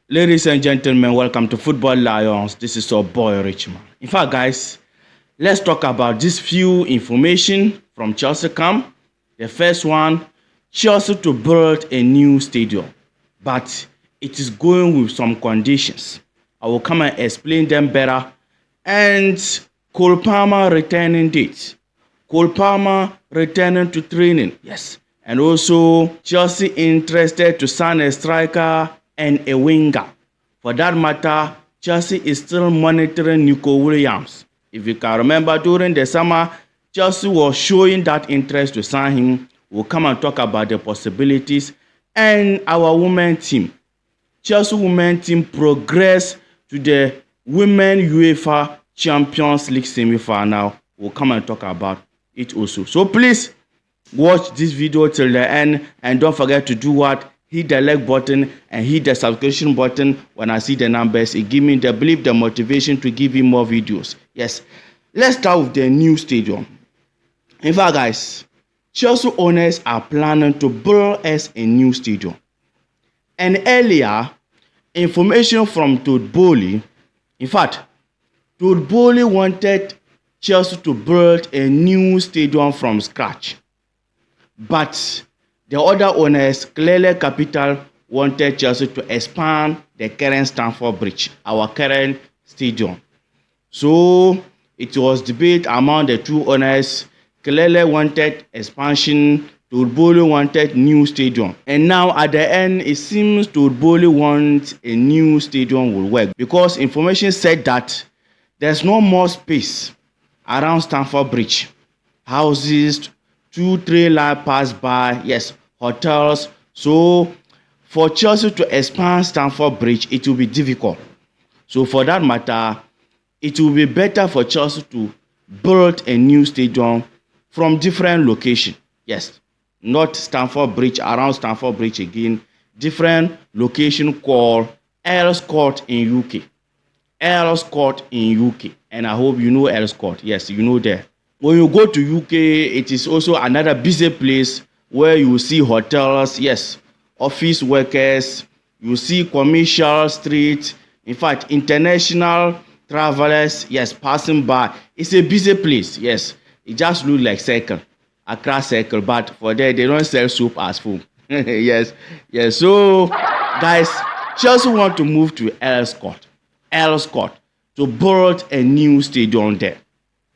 Ladies and gentlemen, welcome to Football Lions. This is your boy Richman. In fact, guys, let's talk about this few information from Chelsea camp. The first one, Chelsea to build a new stadium, but it is going with some conditions. I will come and explain them better. And Cole Palmer returning date. Cole Palmer returning to training. Yes. And also Chelsea interested to sign a striker and a winger. For that matter, Chelsea is still monitoring Nico Williams. If you can remember, during the summer, Chelsea was showing that interest to sign him. We'll come and talk about the possibilities. And our women's team. Chelsea women's team progressed to the Women UEFA Champions League semi-final. We'll come and talk about it also. So please watch this video till the end and don't forget to do what? Hit the like button and hit the subscription button. When I see the numbers, it gives me the motivation to give you more videos. Yes, let's start with the new stadium. In fact, guys, Chelsea owners are planning to build us a new stadium. And earlier, information from Todd Bowley, in fact, Todd Bowley wanted Chelsea to build a new stadium from scratch. But the other owners, clearly Capital, wanted Chelsea to expand the current Stamford Bridge, our current stadium. So it was debate among the two owners. Clearly wanted expansion, Todd Bowley wanted new stadium. And now at the end, it seems Todd Bowley wants a new stadium will work because information said that there's no more space around Stamford Bridge. Houses, 2-3 line pass by, yes, hotels. So for Chelsea to expand Stamford Bridge, it will be difficult. So for that matter, it will be better for Chelsea to build a new stadium from different location. Yes, not Stamford Bridge, around Stamford Bridge again. Different location called Earls Court in UK. Earls Court in UK. And I hope you know Earls Court. Yes, you know there. When you go to UK, it is also another busy place where you will see hotels, yes, office workers, you see commercial streets, in fact, international travelers, yes, passing by. It's a busy place, yes. It just looks like circle, Accra circle, but for there, they don't sell soup as food. Yes, yes. So, guys, Chelsea want to move to Earls Court, to build a new stadium there.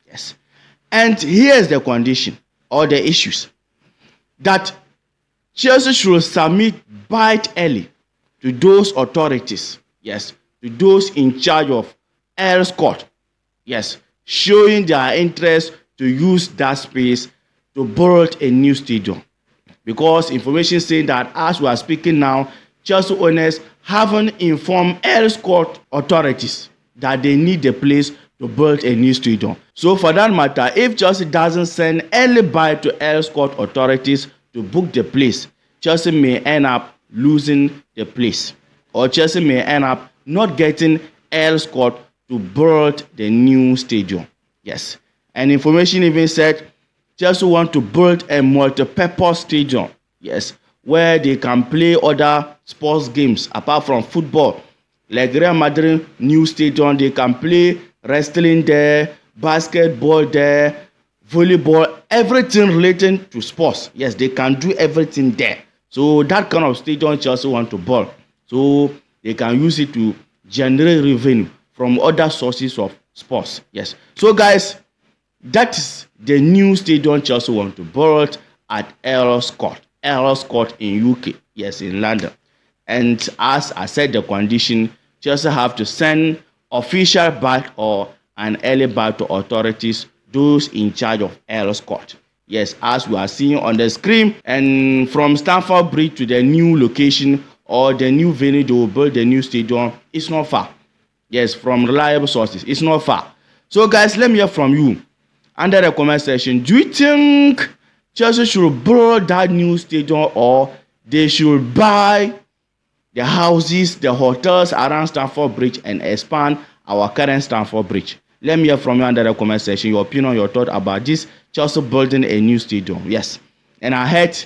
Yes. And here's the condition or the issues that Chelsea should submit bid early to those authorities, yes, to those in charge of Earls Court, yes, showing their interest to use that space to build a new stadium. Because information saying that as we are speaking now, Chelsea owners haven't informed Earls Court authorities that they need the place to build a new stadium. So for that matter, if Chelsea doesn't send early bid to Earls Court authorities to book the place, Chelsea may end up losing the place. Or Chelsea may end up not getting Earls Court to build the new stadium. Yes. And information even said Chelsea want to build a multi-purpose stadium. Yes. Where they can play other sports games apart from football. Like Real Madrid new stadium, they can play wrestling there, basketball there, volleyball, everything relating to sports. Yes, they can do everything there. So that kind of stadium Chelsea want to build. So they can use it to generate revenue from other sources of sports. Yes. So guys, that is the new stadium Chelsea want to build at Earls Court in UK. Yes, in London. And as I said, the condition, Chelsea have to send official bid or an early bid to authorities, those in charge of Earls Court. Yes, as we are seeing on the screen, and from Stamford Bridge to the new location or the new venue they will build the new stadium, it's not far. Yes, from reliable sources, it's not far. So guys, let me hear from you under the comment section. Do you think Chelsea should build that new stadium or they should buy the houses, the hotels around Stamford Bridge and expand our current Stamford Bridge? Let me hear from you under the comment section, your opinion, your thought about this Chelsea building a new stadium. Yes. And I heard,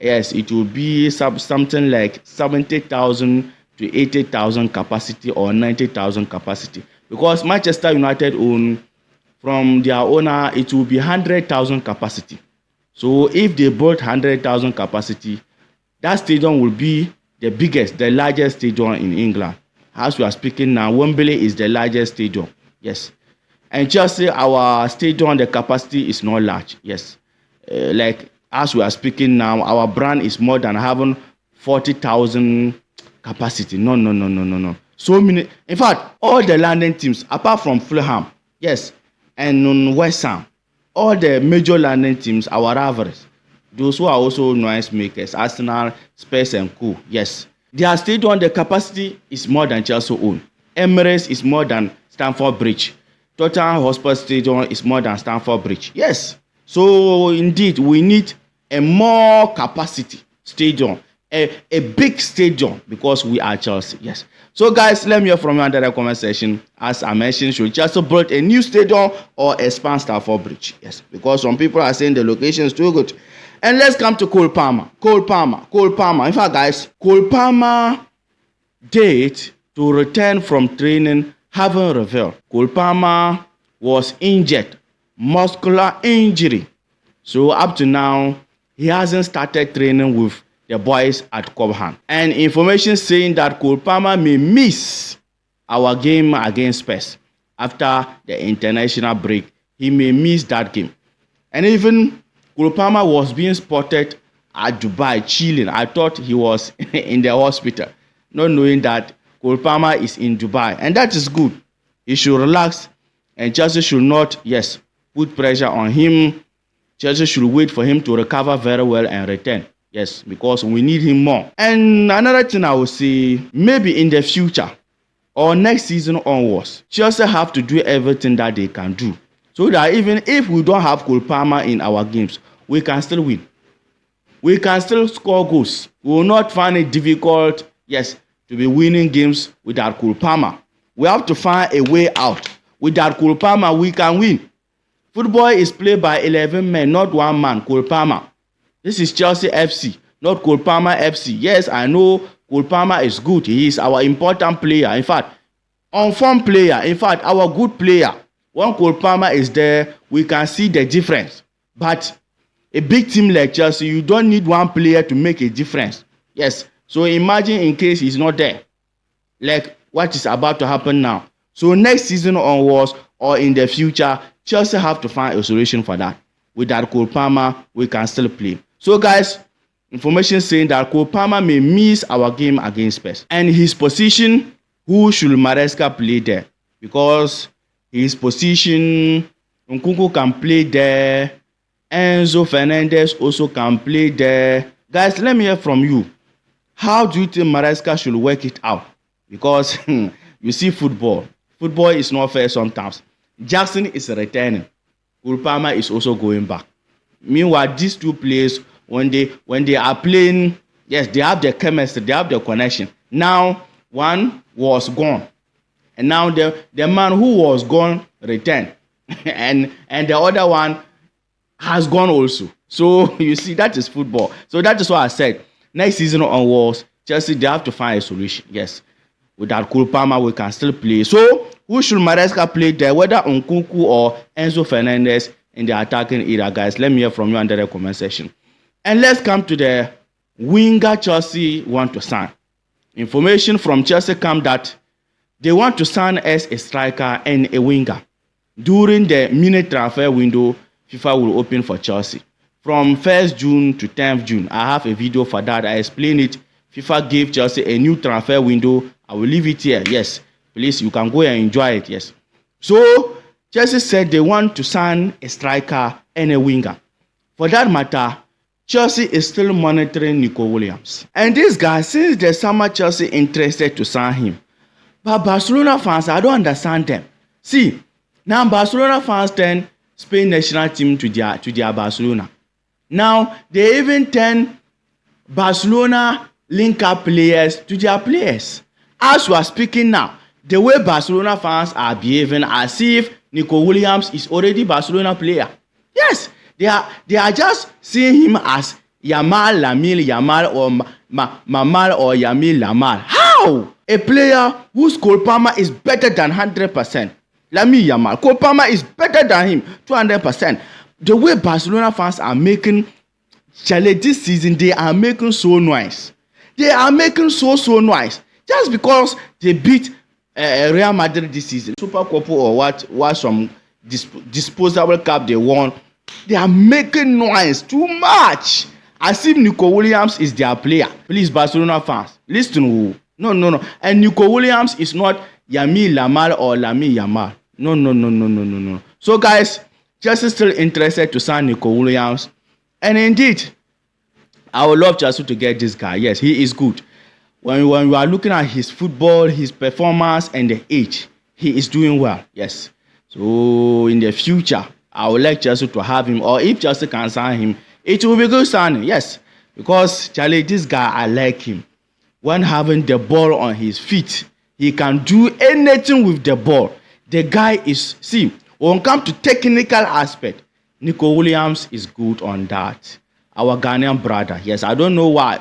yes, it will be something like 70,000 to 80,000 capacity or 90,000 capacity. Because Manchester United own, from their owner, it will be 100,000 capacity. So if they build 100,000 capacity, that stadium will be the biggest, the largest stadium in England. As we are speaking now, Wembley is the largest stadium. Yes. And Chelsea, our stadium, the capacity is not large. Yes. Like as we are speaking now, our brand is more than having 40,000 capacity. No. So many. In fact, all the London teams, apart from Fulham, yes, and West Ham, all the major London teams, our rivals, those who are also noise makers, Arsenal, Spurs, and co. Yes, their stadium, the capacity is more than Chelsea own. Emirates is more than Stamford Bridge. Tottenham Hotspur Stadium is more than Stamford Bridge. Yes. So indeed, we need a more capacity stadium, a big stadium, because we are Chelsea. Yes. So guys, let me hear from you under the comment section. As I mentioned, should Chelsea build a new stadium or expand Stamford Bridge? Yes, because some people are saying the location is too good. And let's come to Cole Palmer. Cole Palmer. In fact, guys, Cole Palmer date to return from training haven't revealed. Cole Palmer was injured, muscular injury. So up to now, he hasn't started training with the boys at Cobham. And information saying that Cole Palmer may miss our game against Spurs after the international break. He may miss that game. And even Cole Palmer was being spotted at Dubai chilling. I thought he was in the hospital, not knowing that Cole Palmer is in Dubai. And that is good. He should relax, and Chelsea should not, yes, put pressure on him. Chelsea should wait for him to recover very well and return. Yes, because we need him more. And another thing I would say, maybe in the future or next season onwards, Chelsea have to do everything that they can do, so that even if we don't have Cole Palmer in our games, we can still win. We can still score goals. We will not find it difficult, yes, to be winning games without Cole Palmer. We have to find a way out. Without Cole Palmer, we can win. Football is played by 11 men, not one man, Cole Palmer. This is Chelsea FC, not Cole Palmer FC. Yes, I know Cole Palmer is good. He is our important player. In fact, on-form player. In fact, our good player. When Cole Palmer is there, we can see the difference. But a big team like Chelsea, you don't need one player to make a difference. Yes. So imagine in case he's not there, like what is about to happen now. So next season onwards or in the future, Chelsea have to find a solution for that. Without Cole Palmer, we can still play. So guys, information saying that Cole Palmer may miss our game against Spurs. And his position, who should Maresca play there? Because his position, Nkunku can play there. Enzo Fernandez also can play there. Guys, let me hear from you. How do you think Maresca should work it out? Because you see football. Football is not fair sometimes. Jackson is returning. Cole Palmer is also going back. Meanwhile, these two players, when they are playing, yes, they have the chemistry, they have the connection. Now, one was gone. And now the man who was gone returned. and the other one has gone also. So you see, that is football. So that is what I said. Next season onwards, Chelsea, they have to find a solution. Yes. Without Cole Palmer, we can still play. So who should Maresca play there? Whether Nkunku or Enzo Fernandez in the attacking era, guys? Let me hear from you under the comment section. And let's come to the winger Chelsea want to sign. Information from Chelsea come that they want to sign as a striker and a winger. During the mini transfer window, FIFA will open for Chelsea. From 1st June to 10th June, I have a video for that. I explain it. FIFA gave Chelsea a new transfer window. I will leave it here. Yes, please, you can go and enjoy it. Yes. So, Chelsea said they want to sign a striker and a winger. For that matter, Chelsea is still monitoring Nico Williams. And this guy, since the summer, Chelsea interested to sign him. But Barcelona fans, I don't understand them. See, now Barcelona fans turn Spain national team to their Barcelona. Now, they even turn Barcelona link-up players to their players. As we are speaking now, the way Barcelona fans are behaving as if Nico Williams is already Barcelona player. Yes, they are just seeing him as Yamal, Lamil, Yamal, or Mamal, or Yamil, Lamal. How? How? A player whose Cole Palmer is better than 100%. Lamine Yamal. Cole Palmer is better than him 200%. The way Barcelona fans are making Chale this season, they are making so noise. They are making so noise. Just because they beat Real Madrid this season, Super Cup or what some disposable cup they won, they are making noise too much. As if Nico Williams is their player. Please, Barcelona fans, listen. No. And Nico Williams is not Yamil Lamal or Lamine Yamal. No. So, guys, Chelsea still interested to sign Nico Williams. And indeed, I would love Chelsea to get this guy. Yes, he is good. When we are looking at his football, his performance, and the age, he is doing well. Yes. So, in the future, I would like Chelsea to have him. Or if Chelsea can sign him, it will be good signing. Yes. Because, Charlie, this guy, I like him. When having the ball on his feet, he can do anything with the ball. The guy is, see, when it comes to technical aspect, Nico Williams is good on that. Our Ghanaian brother. Yes, I don't know why.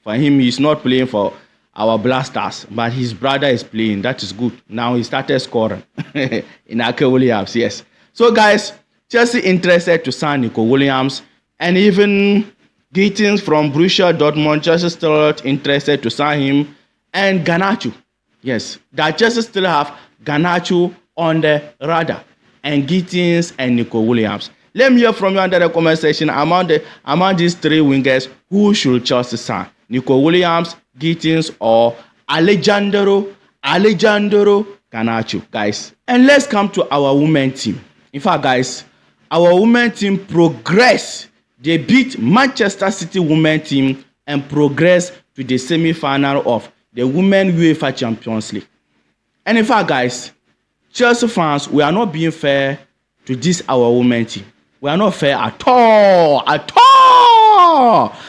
For him, he's not playing for our Blasters, but his brother is playing. That is good. Now he started scoring in Nico Williams. Yes. So, guys, Chelsea interested to sign Nico Williams, and even Gittins from Borussia Dortmund, Chelsea still interested to sign him, and Garnacho. Yes, that Chelsea still have Garnacho on the radar, and Gittins and Nico Williams. Let me hear from you under the comment section among these three wingers, who should Chelsea sign? Nico Williams, Gittins, or Alejandro Garnacho, guys. And let's come to our women team. In fact, guys, our women team progress. They beat Manchester City women team and progress to the semi-final of the Women UEFA Champions League. And in fact, guys, Chelsea fans, we are not being fair to this our women team. We are not fair at all.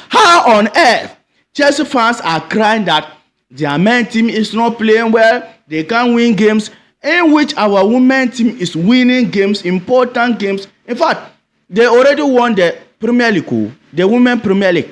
How on earth Chelsea fans are crying that their men team is not playing well, they can't win games, in which our women team is winning games, important games. In fact, they already won the Premier League, the Women Premier League.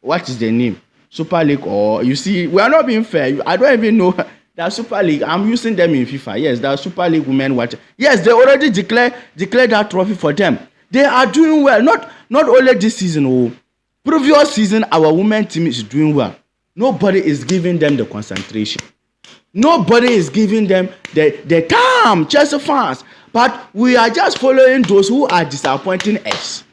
What is the name? Super League, or you see, we are not being fair. I don't even know that Super League. I'm using them in FIFA. Yes, that Super League Women Watch. Yes, they already declared that trophy for them. They are doing well. Not only this season. Previous season, our women team is doing well. Nobody is giving them the concentration. Nobody is giving them the time, Chelsea fans. But we are just following those who are disappointing us.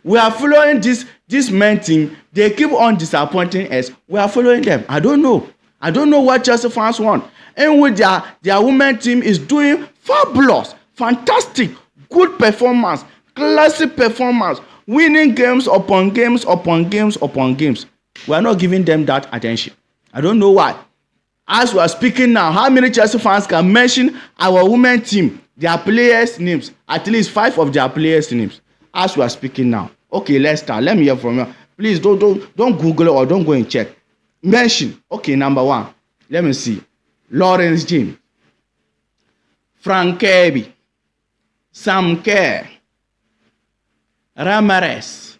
We are following this men team. They keep on disappointing us. We are following them. I don't know what Chelsea fans want. And with their women team is doing fabulous, fantastic, good performance, classic performance, winning games upon games upon games upon games. We are not giving them that attention. I don't know why. As we are speaking now, how many Chelsea fans can mention our women team, their players' names, at least 5 of their players' names, as we are speaking now? Okay, let's start. Let me hear from you. Please don't Google or don't go and check. Mention. Okay, number 1. Let me see. Lawrence James, Frank Kirby, Sam Kerr, Ramirez,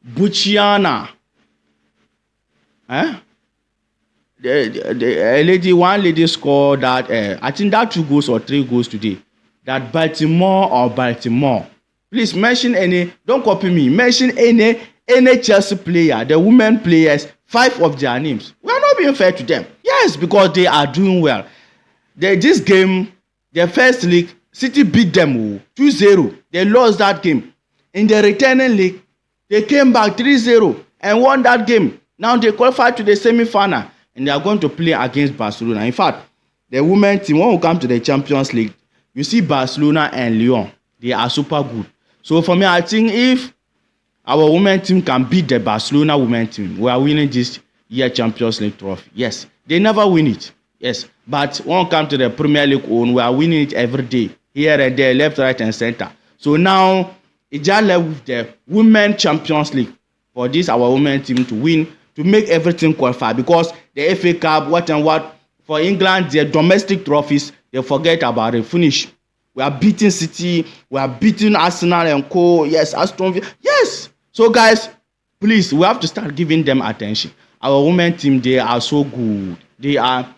Buchiana. One lady scored that. I think that 2 goals or 3 goals today. That Baltimore. Please mention any. Don't copy me. Mention any Chelsea player, the women players, 5 of their names. We are not being fair to them. Yes, because they are doing well. This game, the first league, City beat them 2-0. They lost that game. In the returning league, they came back 3-0 and won that game. Now they qualified to the semi-final and they are going to play against Barcelona. In fact, the women team, when we come to the Champions League, you see Barcelona and Lyon. They are super good. So for me, I think if our women team can beat the Barcelona women team, we are winning this year Champions League trophy. Yes, they never win it. Yes, but when we come to the Premier League, we are winning it every day, here and there, left, right, and center. So now it's just left with the Women Champions League for this our women team to win, to make everything qualify, because the FA Cup, what for England, their domestic trophies, they forget about it. Finish. We are beating City, we are beating Arsenal and co. Yes, Aston Villa. Yes. So guys, please, we have to start giving them attention. Our women team, they are so good. They are,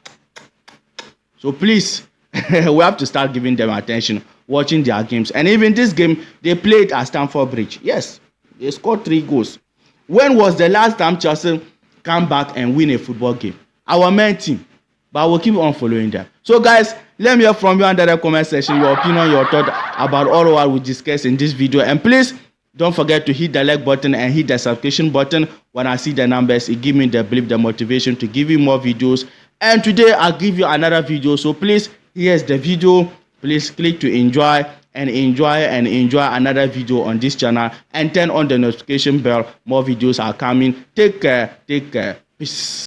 so please, we have to start giving them attention, watching their games. And even this game, they played at Stamford Bridge. Yes, they scored 3 goals. When was the last time Chelsea come back and win a football game? Our main team. But we'll keep on following them. So guys, let me hear from you under the comment section your opinion, your thought about all what we discussed in this video. And please don't forget to hit the like button and hit the subscription button. When I see the numbers, it gives me the belief, the motivation to give you more videos. And today I'll give you another video. So please, here's the video. Please click to enjoy another video on this channel and turn on the notification bell. More videos are coming. Take care. Peace.